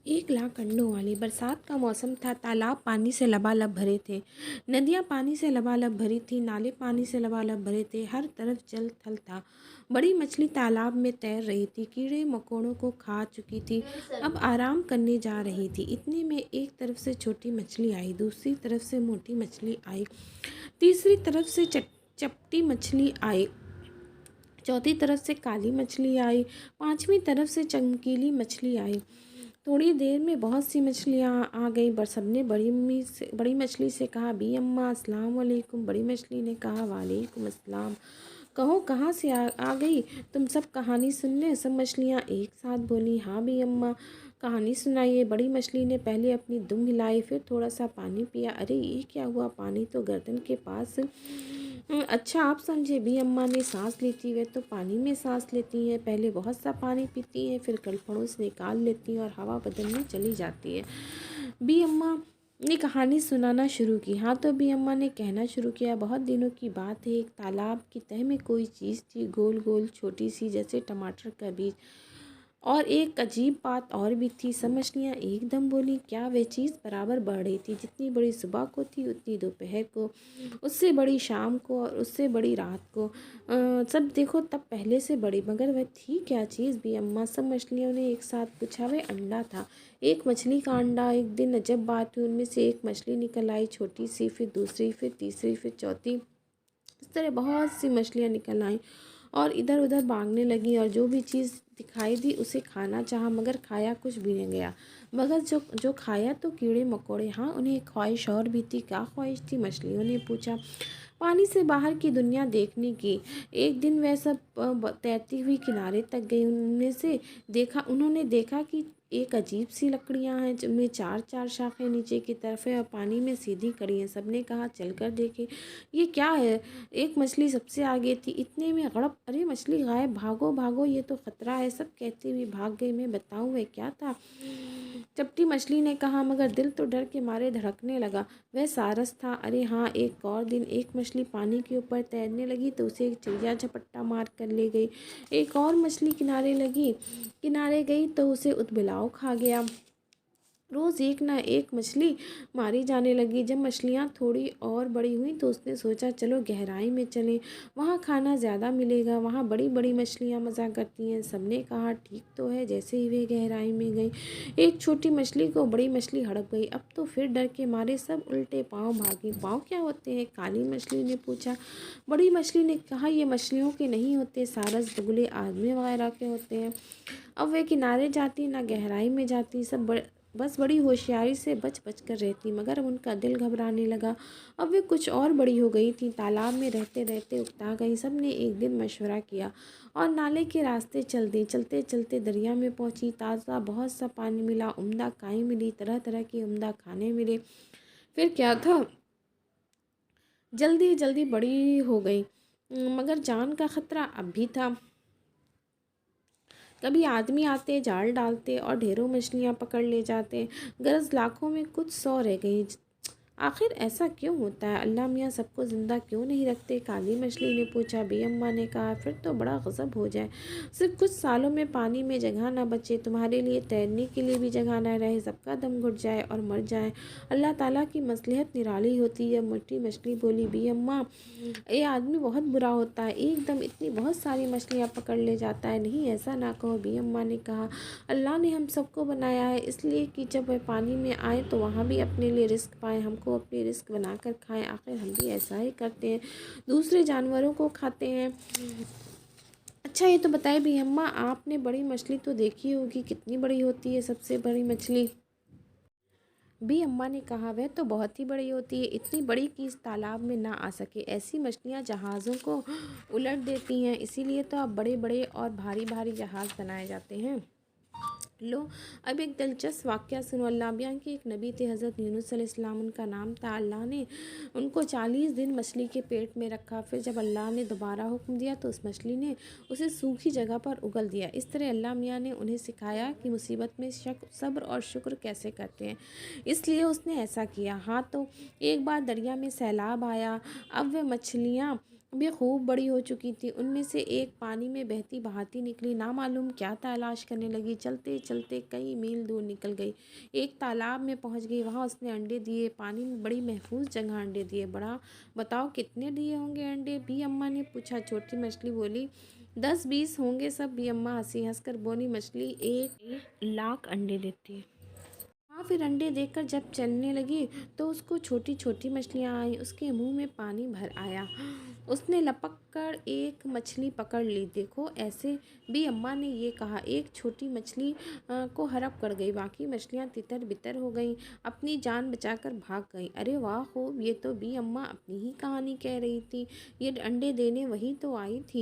1 लाख अंडों वाली बरसात का मौसम था। तालाब पानी से लबालब भरे थे, नदियाँ पानी से लबालब भरी थी, नाले पानी से लबालब भरे थे। हर तरफ जल थल था। बड़ी मछली तालाब में तैर रही थी, कीड़े मकोड़ों को खा चुकी थी, अब आराम करने जा रही थी। इतने में एक तरफ से छोटी मछली आई, दूसरी तरफ से मोटी मछली आई, तीसरी तरफ से चपटी मछली आई, चौथी तरफ से काली मछली आई, पांचवी तरफ से चमकीली मछली आई। थोड़ी देर में बहुत सी मछलियाँ आ गई। पर सबने बड़ी मछली से कहा, बी अम्मा अस्सलाम वालेकुम। बड़ी मछली ने कहा, वालेकुम अस्सलाम। कहो कहाँ से आ गई? तुम सब कहानी सुनने? सब मछलियाँ एक साथ बोली, हाँ बी अम्मा, कहानी सुनाइए। बड़ी मछली ने पहले अपनी दुम हिलाई, फिर थोड़ा सा पानी पिया। अरे ये क्या हुआ? पानी तो गर्दन के पास। अच्छा आप समझे, बी अम्मा ने सांस ली थी। वे तो पानी में सांस लेती हैं, पहले बहुत सा पानी पीती हैं, फिर गलफड़ों से निकाल लेती हैं और हवा बदन में चली जाती है। बी अम्मा ने कहानी सुनाना शुरू की। हाँ तो बी अम्मा ने कहना शुरू किया, बहुत दिनों की बात है, एक तालाब की तह में कोई चीज़ थी, गोल गोल छोटी सी, जैसे टमाटर का बीज। और एक अजीब बात और भी थी। सब मछलियाँ एकदम बोली। क्या? वे चीज़ बराबर बढ़ रही थी, जितनी बड़ी सुबह को थी उतनी दोपहर को, उससे बड़ी शाम को, और उससे बड़ी रात को। सब देखो तब पहले से बड़ी। मगर वह थी क्या चीज़ भी अम्मा? सब मछलियों ने एक साथ पूछा। वह अंडा था, एक मछली का अंडा। एक दिन अजब बात हुई, उनमें से एक मछली निकल आई, छोटी सी, फिर दूसरी, फिर तीसरी, फिर चौथी। इस तरह बहुत सी मछलियाँ निकल आईं और इधर उधर भागने लगी, और जो भी चीज़ दिखाई दी उसे खाना चाहा, मगर खाया कुछ भी नहीं गया। मगर जो जो खाया तो कीड़े मकोड़े। हाँ, उन्हें एक ख्वाहिश और भी थी। क्या ख्वाहिश थी? मछलियों ने पूछा। पानी से बाहर की दुनिया देखने की। एक दिन वह सब तैरती हुई किनारे तक गई। उन्होंने देखा कि एक अजीब सी लकड़ियां हैं, जिनमें चार चार शाखें नीचे की तरफ है और पानी में सीधी खड़ी हैं। सबने कहा, चलकर देखें ये क्या है। एक मछली सबसे आगे थी। इतने में गड़प! अरे मछली गायब! भागो भागो, ये तो खतरा है। सब कहते हुए भाग गए। मैं बताऊं वह क्या था? चपटी मछली ने कहा, मगर दिल तो डर के मारे धड़कने लगा। वह सारस था। अरे हाँ, एक और दिन एक मछली पानी के ऊपर तैरने लगी तो उसे एक चिड़िया झपट्टा मार कर ले गई। एक और मछली किनारे गई तो उसे उदबिलाव खा गया। रोज़ एक ना एक मछली मारी जाने लगी। जब मछलियाँ थोड़ी और बड़ी हुई तो उसने सोचा, चलो गहराई में चलें, वहाँ खाना ज़्यादा मिलेगा, वहाँ बड़ी बड़ी मछलियाँ मज़ा करती हैं। सबने कहा, ठीक तो है। जैसे ही वे गहराई में गई, एक छोटी मछली को बड़ी मछली हड़प गई। अब तो फिर डर के मारे सब उल्टे पाँव भागी। पाँव क्या होते हैं? काली मछली ने पूछा। बड़ी मछली ने कहा, ये मछलियों के नहीं होते, सारस बगुले आदमी वगैरह के होते हैं। अब वे किनारे जाती ना गहराई में जाती, बस बड़ी होशियारी से बच बच कर रहती। मगर अब उनका दिल घबराने लगा। अब वे कुछ और बड़ी हो गई थी, तालाब में रहते रहते उकता गई। सब ने एक दिन मशवरा किया और नाले के रास्ते चल दी। चलते चलते दरिया में पहुंची। ताज़ा बहुत सा पानी मिला, उम्दा काई मिली, तरह तरह के उम्दा खाने मिले। फिर क्या था, जल्दी जल्दी बड़ी हो गई, मगर जान का खतरा अब भी था। कभी आदमी आते, जाल डालते और ढेरों मछलियाँ पकड़ ले जाते। गरज लाखों में कुछ 100 रह गई। आखिर ऐसा क्यों होता है? अल्लाह मियाँ सबको ज़िंदा क्यों नहीं रखते? काली मछली ने पूछा। बी अम्मा ने कहा, फिर तो बड़ा गज़ब हो जाए। सिर्फ कुछ सालों में पानी में जगह ना बचे, तुम्हारे लिए तैरने के लिए भी जगह ना रहे, सबका दम घुट जाए और मर जाए। अल्लाह ताला की मसलहत निराली होती है। मोटी मछली बोली, बी अम्मा, ये आदमी बहुत बुरा होता है, एकदम इतनी बहुत सारी मछलियाँ पकड़ ले जाता है। नहीं, ऐसा ना कहो, बी अम्मा ने कहा। अल्लाह ने हम सबको बनाया है इसलिए कि जब वह पानी में आए तो वहाँ भी अपने लिए रिस्क पाए, हमको अपने रिस्क बनाकर खाएं। आखिर हम भी ऐसा ही करते हैं, दूसरे जानवरों को खाते हैं। अच्छा ये तो बताइए बी अम्मा, आपने बड़ी मछली तो देखी होगी, कितनी बड़ी होती है सबसे बड़ी मछली? बी अम्मा ने कहा, वह तो बहुत ही बड़ी होती है, इतनी बड़ी कि इस तालाब में ना आ सके। ऐसी मछलियाँ जहाज़ों को उलट देती हैं, इसीलिए तो अब बड़े बड़े और भारी भारी जहाज़ बनाए जाते हैं। लो, अब एक दिलचस्प वाक़या सुनो। अल्लाह बयां के एक नबी थे, हज़रत यूनुस अलैहिस्सलाम उनका नाम था। अल्लाह ने उनको 40 दिन मछली के पेट में रखा। फिर जब अल्लाह ने दोबारा हुक्म दिया तो उस मछली ने उसे सूखी जगह पर उगल दिया। इस तरह अल्लाह मियाँ ने उन्हें सिखाया कि मुसीबत में सब्र और शुक्र कैसे करते हैं, इसलिए उसने ऐसा किया। हाँ तो एक बार दरिया में सैलाब आया। अब वह मछलियाँ वे खूब बड़ी हो चुकी थी। उनमें से एक पानी में बहती बहाती निकली, ना मालूम क्या तलाश करने लगी। चलते चलते कई मील दूर निकल गई। एक तालाब में पहुंच गई। वहां उसने अंडे दिए। पानी में बड़ी महफूज जगह अंडे दिए। बड़ा बताओ कितने दिए होंगे अंडे? बी अम्मा ने पूछा। छोटी मछली बोली, 10-20 होंगे सब। बी अम्मा हंसी। हंसकर बोली, मछली 1 लाख अंडे देती है। हाँ, फिर अंडे देखकर जब चलने लगी तो उसको छोटी छोटी मछलियाँ आई। उसके मुंह में पानी भर आया। उसने लपक कर एक मछली पकड़ ली। देखो ऐसे, भी अम्मा ने ये कहा। एक छोटी मछली को हड़प कर गई। बाकी मछलियाँ तितर बितर हो गईं, अपनी जान बचाकर भाग गईं। अरे वाह खूब, ये तो बी अम्मा अपनी ही कहानी कह रही थी। ये अंडे देने वही तो आई थी।